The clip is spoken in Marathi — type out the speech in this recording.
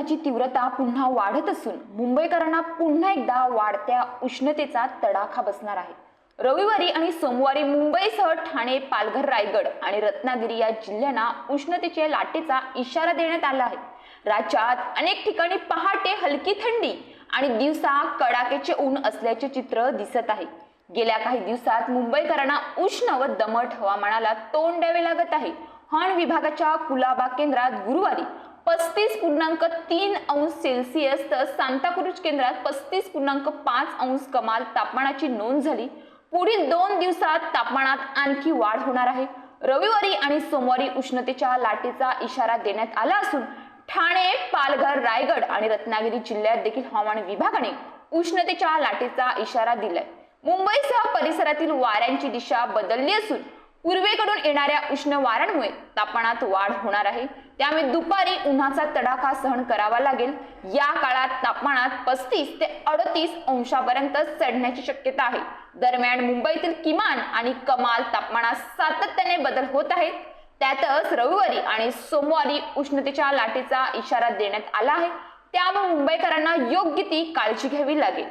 उन्हाची तीव्रता पुन्हा वाढत असून मुंबईकरांना पुन्हा एकदा वाढत्या उष्णतेचा तडाखा बसणार आहे। रविवारी आणि सोमवारी मुंबईसह ठाणे, पालघर, रायगड आणि रत्नागिरी या जिल्ह्यांना उष्णतेच्या लाटेचा इशारा देण्यात आला आहे। राज्यात अनेक ठिकाणी पहाटे हलकी थंडी आणि दिवसा कडाक्याचे ऊन असल्याचे चित्र दिसत आहे। गेल्या काही दिवसात मुंबईकरांना उष्ण व दमट हवामानाला तोंड द्यावे लागत आहे। हवामान विभागाच्या कुलाबा केंद्रात गुरुवारी 35.3 अंश सेल्सिअस तर सांताक्रूज केंद्रात 35.5 अंश कमाल तापमानाची नोंद झाली। पुढील 2 दिवसात तापमानात आणखी वाढ होणार आहे। रविवारी आणि सोमवारी उष्णतेच्या लाटेचा इशारा देण्यात आला असून ठाणे, पालघर, रायगड आणि रत्नागिरी जिल्ह्यात देखील हवामान विभागाने उष्णतेच्या लाटेचा इशारा दिलाय। मुंबईसह परिसरातील वाऱ्यांची दिशा बदलली असून पूर्वेकडून येणाऱ्या उष्ण वाऱ्यांमुळे तापमानात वाढ होणार आहे। त्यामुळे दुपारी उन्हाचा तडाखा सहन करावा लागेल। या काळात तापमानात 35 ते 38 अंशापर्यंत चढण्याची शक्यता आहे। दरम्यान मुंबईतील किमान आणि कमाल तापमानात सातत्याने बदल होत आहेत। त्यातच रविवारी आणि सोमवारी उष्णतेच्या लाटेचा इशारा देण्यात आला आहे। त्यामुळे मुंबईकरांना योग्य ती काळजी घ्यावी लागेल।